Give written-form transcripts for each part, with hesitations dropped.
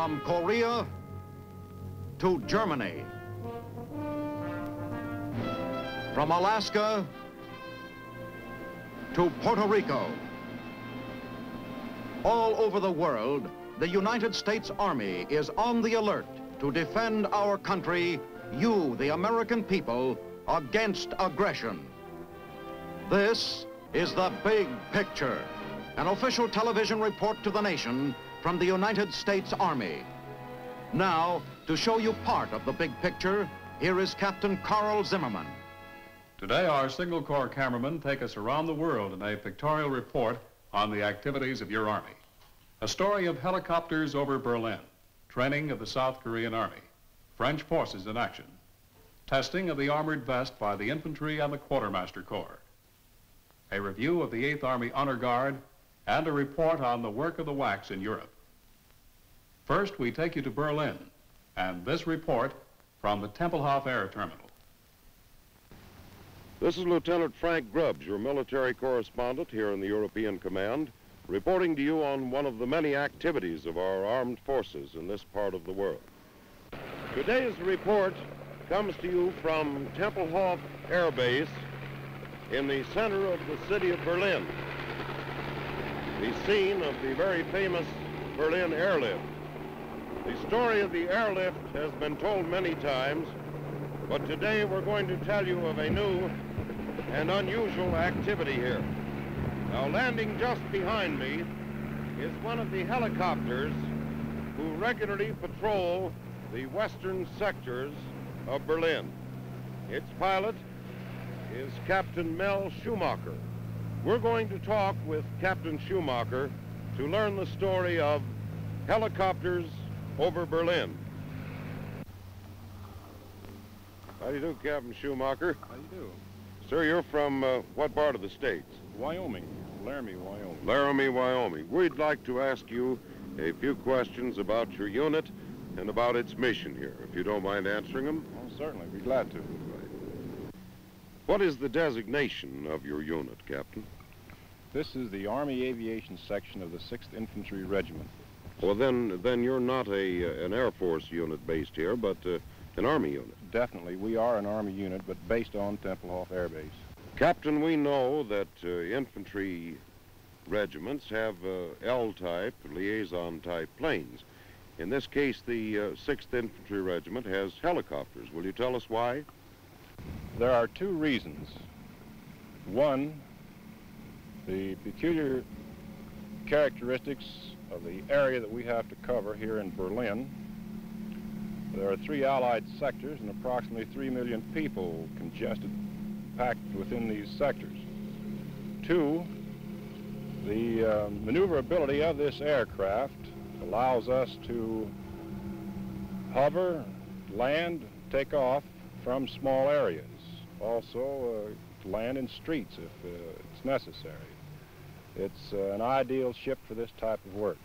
From Korea to Germany. From Alaska to Puerto Rico. All over the world, the United States Army is on the alert to defend our country, you, the American people, against aggression. This is The Big Picture, an official television report to the nation from the United States Army. Now, to show you part of the big picture, here is Captain Carl Zimmerman. Today, our Signal Corps cameramen take us around the world in a pictorial report on the activities of your Army. A story of helicopters over Berlin, training of the South Korean Army, French forces in action, testing of the armored vest by the Infantry and the Quartermaster Corps, a review of the 8th Army Honor Guard, and a report on the work of the WACs in Europe. First, we take you to Berlin, and this report from the Tempelhof Air Terminal. This is Lieutenant Frank Grubbs, your military correspondent here in the European Command, reporting to you on one of the many activities of our armed forces in this part of the world. Today's report comes to you from Tempelhof Air Base in the center of the city of Berlin, the scene of the very famous Berlin airlift. The story of the airlift has been told many times, but today we're going to tell you of a new and unusual activity here. Now, landing just behind me is one of the helicopters who regularly patrol the western sectors of Berlin. Its pilot is Captain Mel Schumacher. We're going to talk with Captain Schumacher to learn the story of helicopters over Berlin. How do you do, Captain Schumacher? How do you do? Sir, you're from what part of the States? Wyoming, Laramie, Wyoming. Laramie, Wyoming. We'd like to ask you a few questions about your unit and about its mission here, if you don't mind answering them. Oh, certainly, be glad to. What is the designation of your unit, Captain? This is the Army Aviation Section of the 6th Infantry Regiment. Well, then you're not an Air Force unit based here, but an Army unit. Definitely, we are an Army unit, but based on Tempelhof Air Base. Captain, we know that infantry regiments have L-type, liaison-type planes. In this case, the 6th Infantry Regiment has helicopters. Will you tell us why? There are two reasons. One, the peculiar characteristics of the area that we have to cover here in Berlin. There are 3 Allied sectors and approximately 3 million people congested, packed within these sectors. 2, the maneuverability of this aircraft allows us to hover, land, take off from small areas. Also, land in streets if it's necessary. It's an ideal ship for this type of work.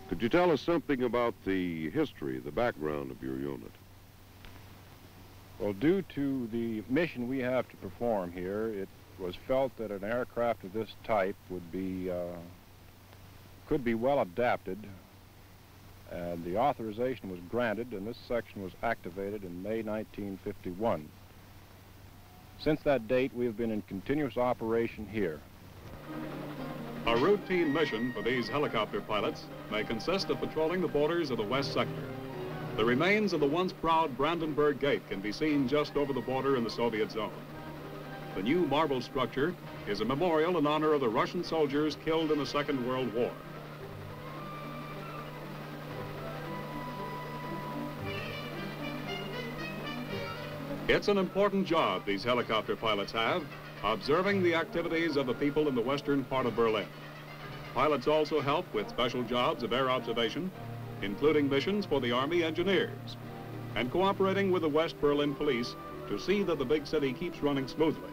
Could you tell us something about the history, the background of your unit? Well, due to the mission we have to perform here, it was felt that an aircraft of this type would be, could be well adapted, and the authorization was granted, and this section was activated in May 1951. Since that date, we have been in continuous operation here. A routine mission for these helicopter pilots may consist of patrolling the borders of the West Sector. The remains of the once proud Brandenburg Gate can be seen just over the border in the Soviet zone. The new marble structure is a memorial in honor of the Russian soldiers killed in the Second World War. It's an important job these helicopter pilots have, observing the activities of the people in the western part of Berlin. Pilots also help with special jobs of air observation, including missions for the Army engineers, and cooperating with the West Berlin police to see that the big city keeps running smoothly.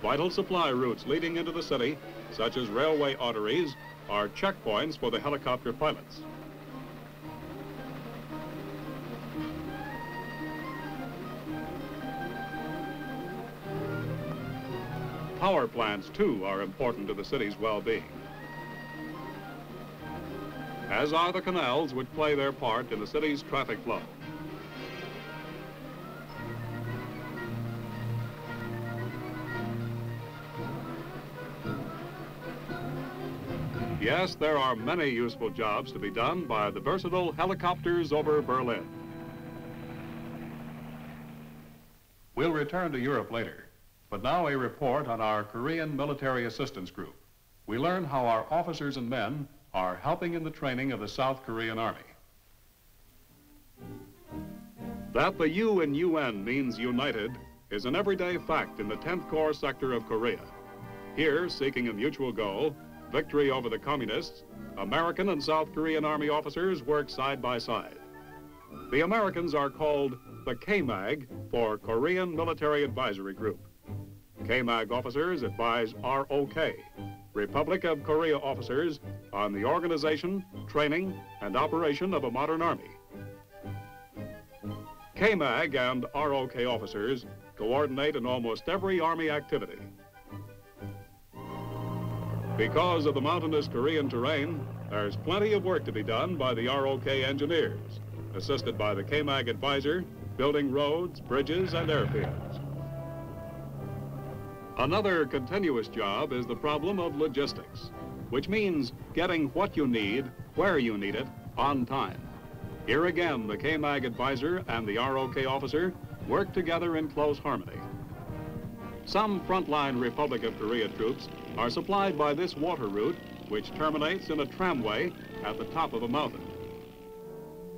Vital supply routes leading into the city, such as railway arteries, are checkpoints for the helicopter pilots. Power plants, too, are important to the city's well-being. as are the canals which play their part in the city's traffic flow. Yes, there are many useful jobs to be done by the versatile helicopters over Berlin. We'll return to Europe later, but now a report on our Korean Military Assistance Group. We learn how our officers and men are helping in the training of the South Korean Army. That the U in UN means united is an everyday fact in the 10th Corps sector of Korea. Here, seeking a mutual goal, victory over the communists, American and South Korean Army officers work side by side. The Americans are called the KMAG, for Korean Military Advisory Group. KMAG officers advise ROK, Republic of Korea officers, on the organization, training, and operation of a modern army. KMAG and ROK officers coordinate in almost every Army activity. Because of the mountainous Korean terrain, there's plenty of work to be done by the ROK engineers, assisted by the KMAG advisor, building roads, bridges, and airfields. Another continuous job is the problem of logistics, which means getting what you need, where you need it, on time. Here again, the KMAG advisor and the ROK officer work together in close harmony. Some frontline Republic of Korea troops are supplied by this water route, which terminates in a tramway at the top of a mountain.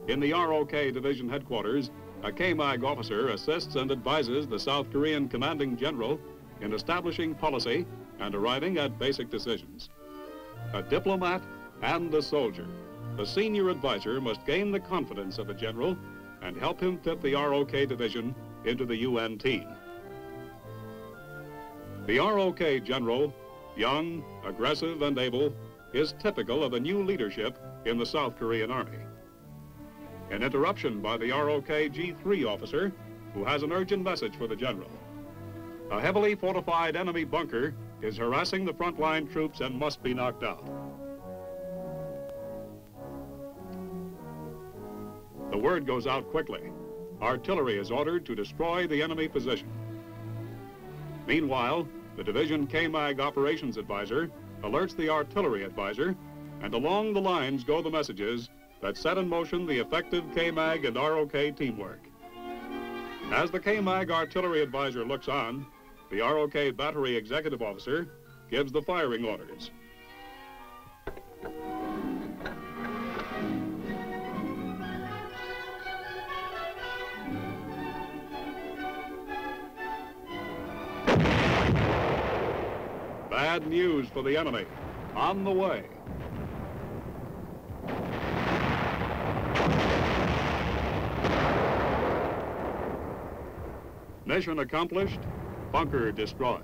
In the ROK Division headquarters, a KMAG officer assists and advises the South Korean commanding general in establishing policy and arriving at basic decisions. A diplomat and a soldier, the senior advisor must gain the confidence of the general and help him fit the ROK division into the UN team. The ROK general, young, aggressive, and able, is typical of the new leadership in the South Korean Army. An interruption by the ROK G3 officer, who has an urgent message for the general. A heavily fortified enemy bunker is harassing the frontline troops and must be knocked out. The word goes out quickly. Artillery is ordered to destroy the enemy position. Meanwhile, the division KMAG operations advisor alerts the artillery advisor, and along the lines go the messages that set in motion the effective KMAG and ROK teamwork. As the KMAG artillery advisor looks on, the ROK battery executive officer gives the firing orders. Bad news for the enemy. On the way. Mission accomplished, bunker destroyed.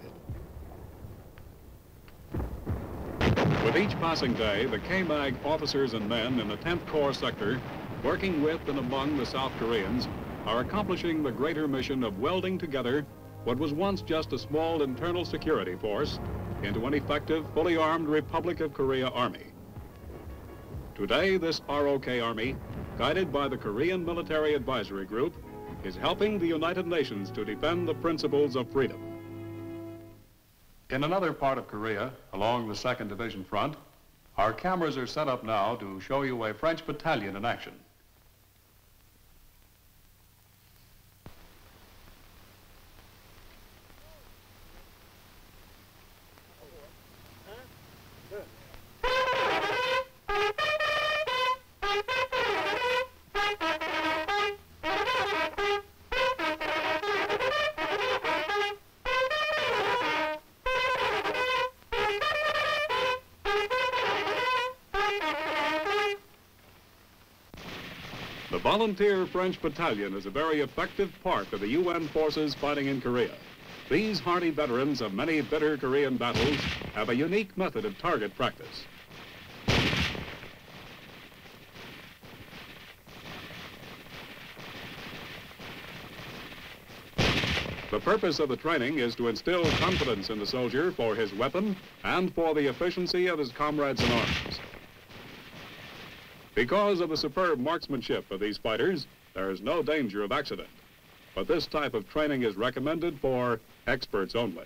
With each passing day, the KMAG officers and men in the 10th Corps sector, working with and among the South Koreans, are accomplishing the greater mission of welding together what was once just a small internal security force into an effective, fully armed Republic of Korea Army. Today, this ROK Army, guided by the Korean Military Advisory Group, is helping the United Nations to defend the principles of freedom. In another part of Korea, along the 2nd Division front, our cameras are set up now to show you a French battalion in action. The volunteer French Battalion is a very effective part of the UN forces fighting in Korea. These hardy veterans of many bitter Korean battles have a unique method of target practice. The purpose of the training is to instill confidence in the soldier for his weapon and for the efficiency of his comrades in arms. Because of the superb marksmanship of these fighters, there is no danger of accident. But this type of training is recommended for experts only.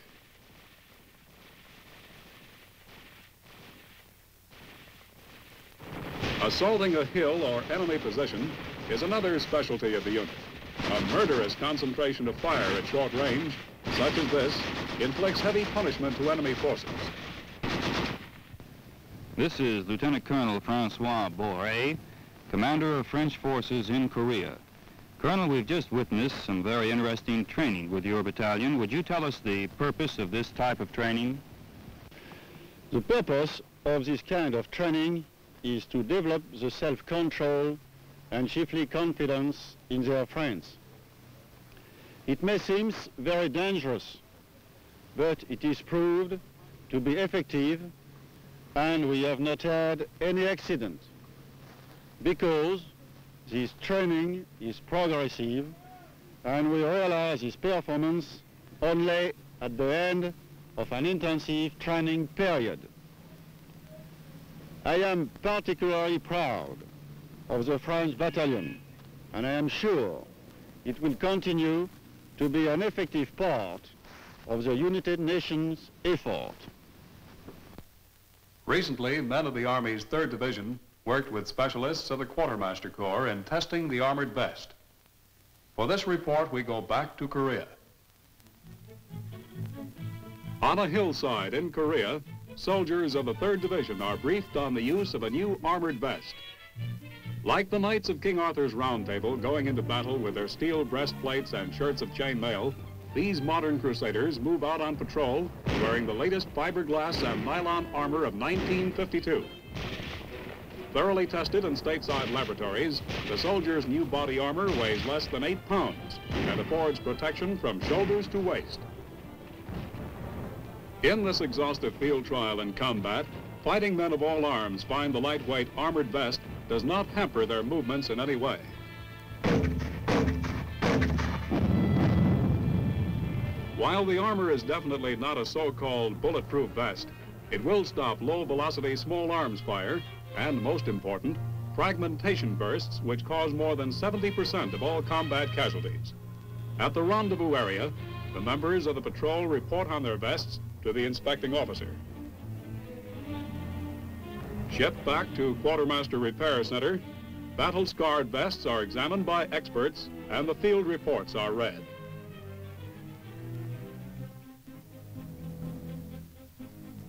Assaulting a hill or enemy position is another specialty of the unit. A murderous concentration of fire at short range, such as this, inflicts heavy punishment to enemy forces. This is Lieutenant Colonel Francois Boré, commander of French forces in Korea. Colonel, we've just witnessed some very interesting training with your battalion. Would you tell us the purpose of this type of training? The purpose of this kind of training is to develop the self-control and chiefly confidence in their friends. It may seem very dangerous, but it is proved to be effective, and we have not had any accident because this training is progressive and we realize its performance only at the end of an intensive training period. I am particularly proud of the French Battalion, and I am sure it will continue to be an effective part of the United Nations effort. Recently, men of the Army's 3rd Division worked with specialists of the Quartermaster Corps in testing the armored vest. For this report, we go back to Korea. On a hillside in Korea, soldiers of the 3rd Division are briefed on the use of a new armored vest. Like the Knights of King Arthur's Round Table going into battle with their steel breastplates and shirts of chainmail, these modern crusaders move out on patrol wearing the latest fiberglass and nylon armor of 1952. Thoroughly tested in stateside laboratories, the soldiers' new body armor weighs less than 8 pounds and affords protection from shoulders to waist. In this exhaustive field trial and combat, fighting men of all arms find the lightweight armored vest does not hamper their movements in any way. While the armor is definitely not a so-called bulletproof vest, it will stop low-velocity small arms fire and, most important, fragmentation bursts which cause more than 70% of all combat casualties. At the rendezvous area, the members of the patrol report on their vests to the inspecting officer. Shipped back to Quartermaster Repair Center, battle-scarred vests are examined by experts and the field reports are read.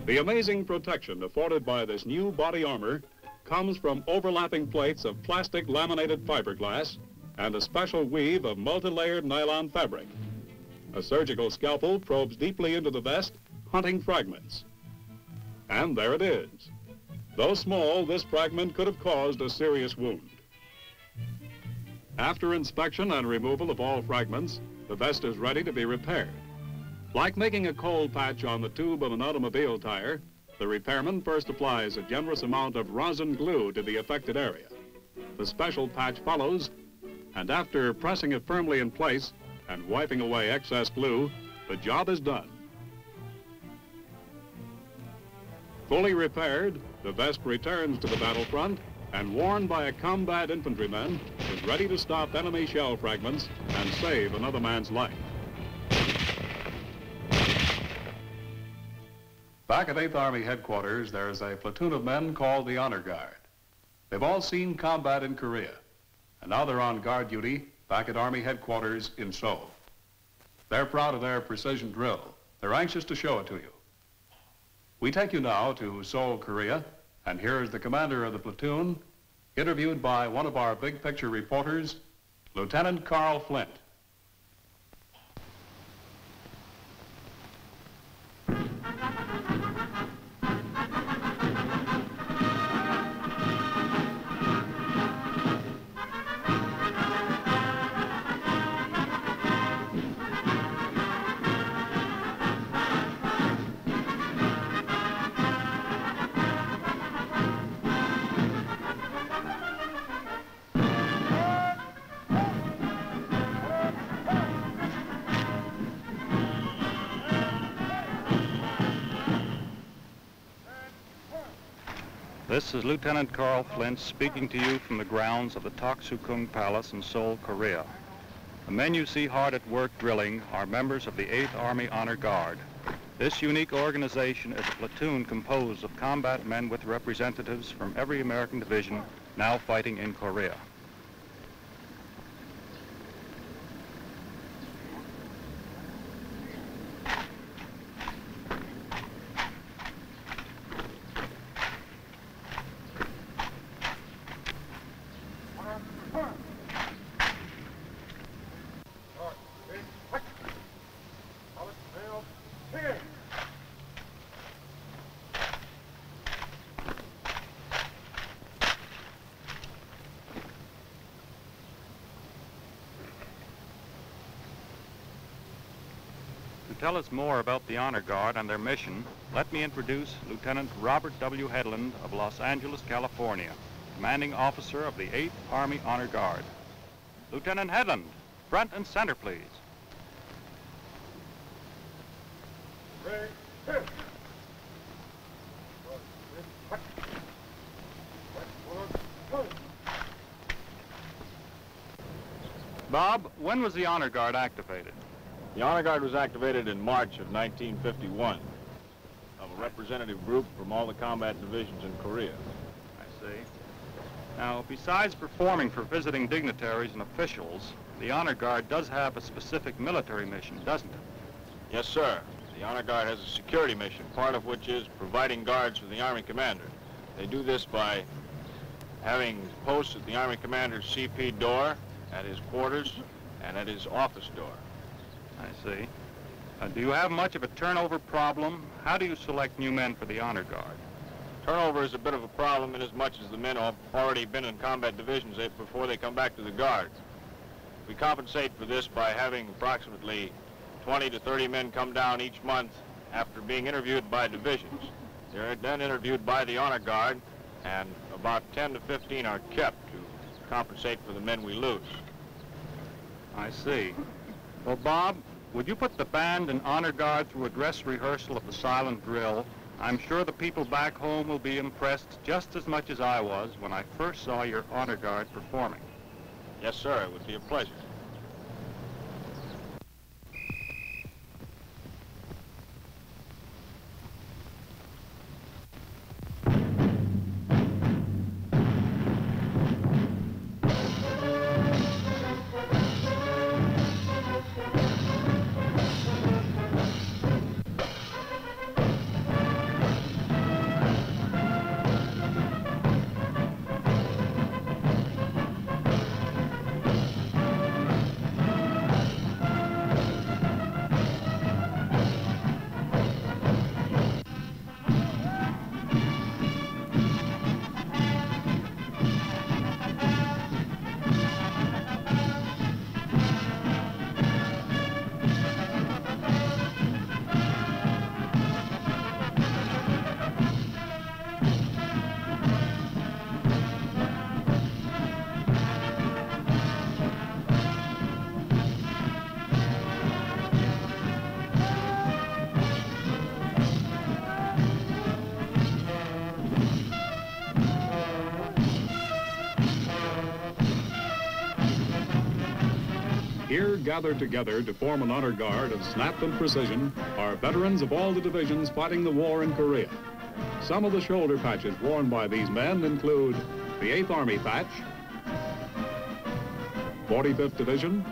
The amazing protection afforded by this new body armor comes from overlapping plates of plastic laminated fiberglass and a special weave of multi-layered nylon fabric. A surgical scalpel probes deeply into the vest, hunting fragments. And there it is. Though small, this fragment could have caused a serious wound. After inspection and removal of all fragments, the vest is ready to be repaired. Like making a cold patch on the tube of an automobile tire, the repairman first applies a generous amount of rosin glue to the affected area. The special patch follows, and after pressing it firmly in place and wiping away excess glue, the job is done. Fully repaired, the vest returns to the battlefront and worn by a combat infantryman is ready to stop enemy shell fragments and save another man's life. Back at 8th Army headquarters, there is a platoon of men called the Honor Guard. They've all seen combat in Korea, and now they're on guard duty back at Army headquarters in Seoul. They're proud of their precision drill. They're anxious to show it to you. We take you now to Seoul, Korea, and here is the commander of the platoon, interviewed by one of our big picture reporters, Lieutenant Carl Flint. This is Lieutenant Carl Flint speaking to you from the grounds of the Toksukung Palace in Seoul, Korea. The men you see hard at work drilling are members of the 8th Army Honor Guard. This unique organization is a platoon composed of combat men with representatives from every American division now fighting in Korea. To tell us more about the Honor Guard and their mission, let me introduce Lieutenant Robert W. Headland of Los Angeles, California, commanding officer of the 8th Army Honor Guard. Lieutenant Headland, front and center, please. Bob, when was the Honor Guard activated? The Honor Guard was activated in March of 1951 of a representative group from all the combat divisions in Korea. I see. Now, besides performing for visiting dignitaries and officials, the Honor Guard does have a specific military mission, doesn't it? Yes, sir. The Honor Guard has a security mission, part of which is providing guards for the Army Commander. They do this by having posts at the Army Commander's CP door, at his quarters, and at his office door. I see. Do you have much of a turnover problem? How do you select new men for the Honor Guard? Turnover is a bit of a problem inasmuch as the men have already been in combat divisions before they come back to the Guard. We compensate for this by having approximately 20 to 30 men come down each month after being interviewed by divisions. They're then interviewed by the Honor Guard, and about 10 to 15 are kept to compensate for the men we lose. I see. Well, Bob, would you put the band and Honor Guard through a dress rehearsal of the silent drill? I'm sure the people back home will be impressed just as much as I was when I first saw your Honor Guard performing. Yes, sir, it would be a pleasure. Here, gathered together to form an honor guard of snap and precision, are veterans of all the divisions fighting the war in Korea. Some of the shoulder patches worn by these men include the 8th Army patch, 45th Division,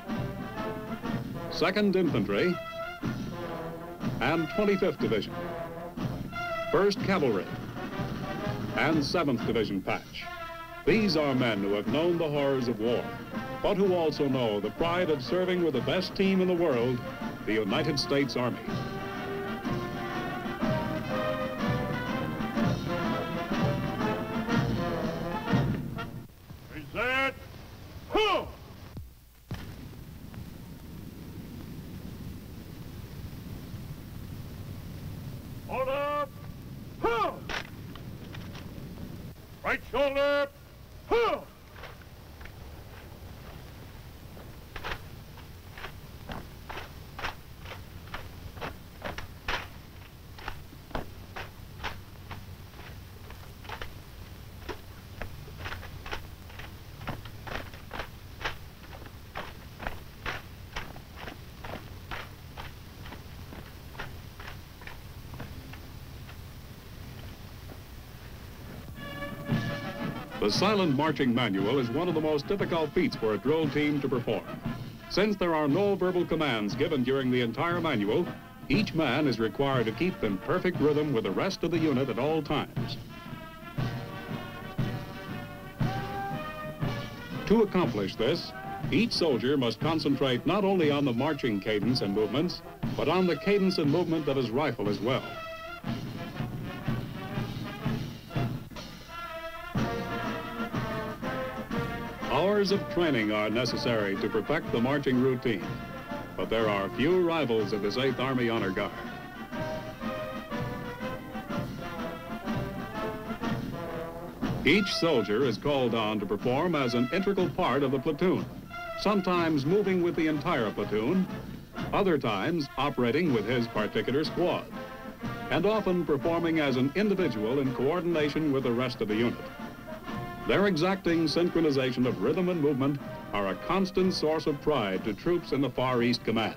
2nd Infantry, and 25th Division, 1st Cavalry, and 7th Division patch. These are men who have known the horrors of war, but who also know the pride of serving with the best team in the world, the United States Army. Present, who? Hold up, who? Right shoulder, who? The silent marching manual is one of the most difficult feats for a drill team to perform. Since there are no verbal commands given during the entire manual, each man is required to keep in perfect rhythm with the rest of the unit at all times. To accomplish this, each soldier must concentrate not only on the marching cadence and movements, but on the cadence and movement of his rifle as well. Hours of training are necessary to perfect the marching routine, but there are few rivals of this 8th Army Honor Guard. Each soldier is called on to perform as an integral part of the platoon, sometimes moving with the entire platoon, other times operating with his particular squad, and often performing as an individual in coordination with the rest of the unit. Their exacting synchronization of rhythm and movement are a constant source of pride to troops in the Far East Command.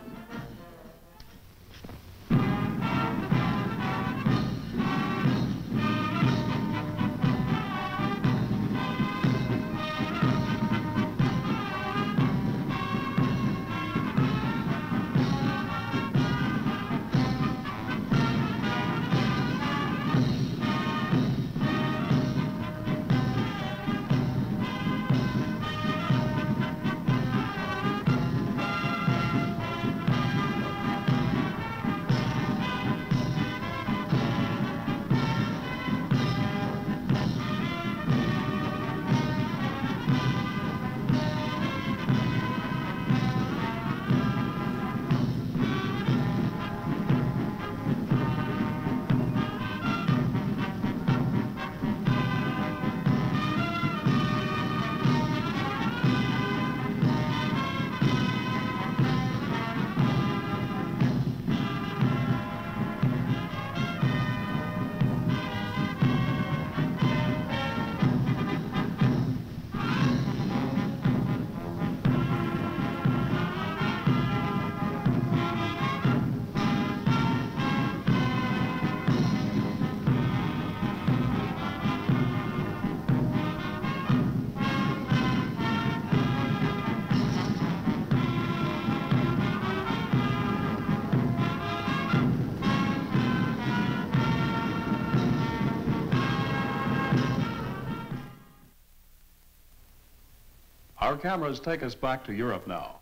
Our cameras take us back to Europe now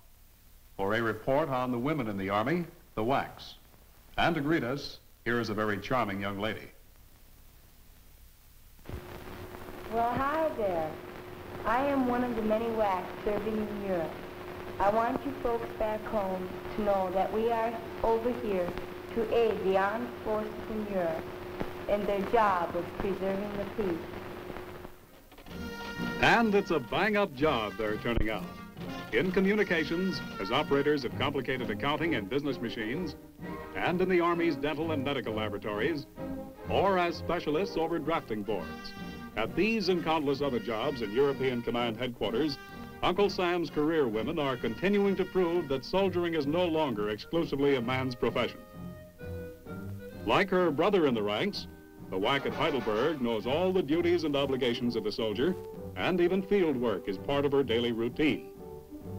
for a report on the women in the Army, the WACs. And to greet us, here is a very charming young lady. Well, hi there. I am one of the many WACs serving in Europe. I want you folks back home to know that we are over here to aid the armed forces in Europe in their job of preserving the peace. And it's a bang-up job they're turning out. In communications, as operators of complicated accounting and business machines, and in the Army's dental and medical laboratories, or as specialists over drafting boards. At these and countless other jobs in European Command Headquarters, Uncle Sam's career women are continuing to prove that soldiering is no longer exclusively a man's profession. Like her brother in the ranks, the WAC at Heidelberg knows all the duties and obligations of the soldier, and even field work is part of her daily routine.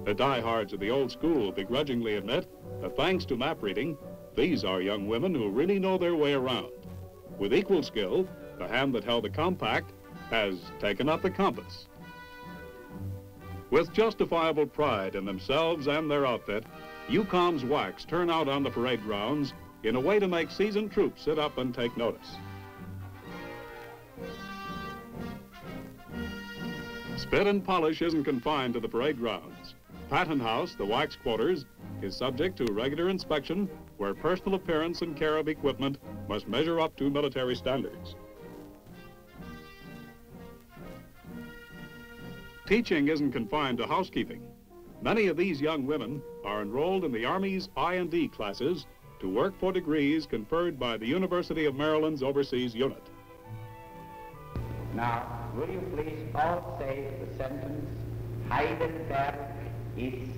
The diehards of the old school begrudgingly admit that thanks to map reading, these are young women who really know their way around. With equal skill, the hand that held the compact has taken up the compass. With justifiable pride in themselves and their outfit, UCOM's WACs turn out on the parade grounds in a way to make seasoned troops sit up and take notice. Spit and polish isn't confined to the parade grounds. Patton House, the WAC's quarters, is subject to regular inspection where personal appearance and care of equipment must measure up to military standards. Teaching isn't confined to housekeeping. Many of these young women are enrolled in the Army's I&D classes to work for degrees conferred by the University of Maryland's Overseas Unit. Now, will you please all say the sentence, Heidelberg ist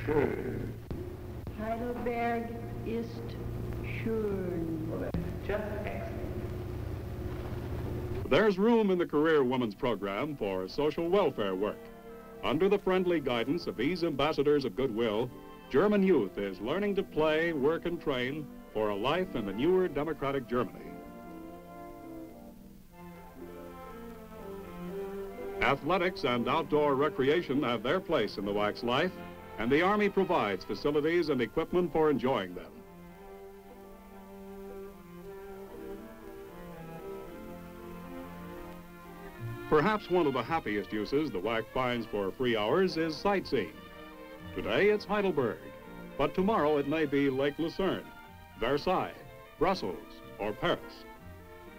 schön. Heidelberg ist schön. Just excellent. There's room in the Career Women's Program for social welfare work. Under the friendly guidance of these ambassadors of goodwill, German youth is learning to play, work, and train for a life in the newer democratic Germany. Athletics and outdoor recreation have their place in the WAC's life, and the Army provides facilities and equipment for enjoying them. Perhaps one of the happiest uses the WAC finds for free hours is sightseeing. Today it's Heidelberg, but tomorrow it may be Lake Lucerne, Versailles, Brussels, or Paris.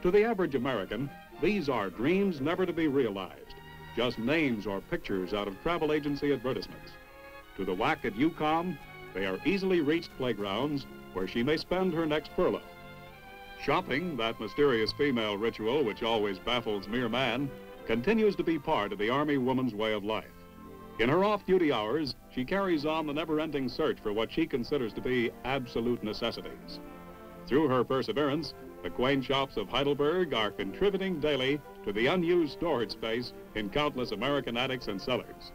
To the average American, these are dreams never to be realized, just names or pictures out of travel agency advertisements. To the WAC at UCOM, they are easily reached playgrounds where she may spend her next furlough. Shopping, that mysterious female ritual which always baffles mere man, continues to be part of the Army woman's way of life. In her off-duty hours, she carries on the never-ending search for what she considers to be absolute necessities. Through her perseverance, the quaint shops of Heidelberg are contributing daily to the unused storage space in countless American attics and cellars.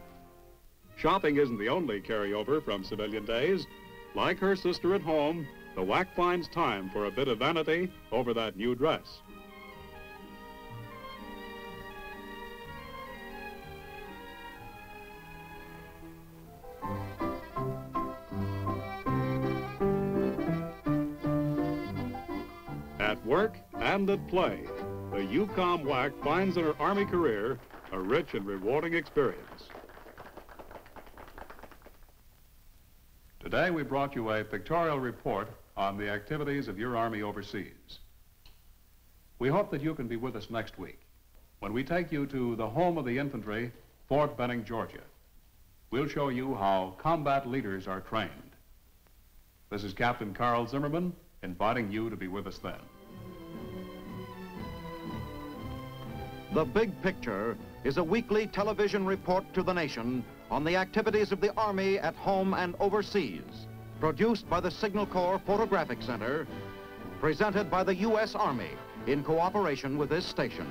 Shopping isn't the only carryover from civilian days. Like her sister at home, the WAC finds time for a bit of vanity over that new dress. At work and at play, the UCOM WAC finds in her Army career a rich and rewarding experience. Today we brought you a pictorial report on the activities of your Army overseas. We hope that you can be with us next week when we take you to the home of the infantry, Fort Benning, Georgia. We'll show you how combat leaders are trained. This is Captain Carl Zimmerman inviting you to be with us then. The Big Picture is a weekly television report to the nation on the activities of the Army at home and overseas, produced by the Signal Corps Photographic Center, presented by the U.S. Army in cooperation with this station.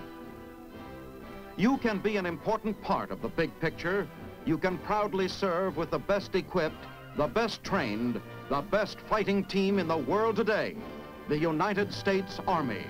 You can be an important part of the Big Picture. You can proudly serve with the best equipped, the best trained, the best fighting team in the world today, the United States Army.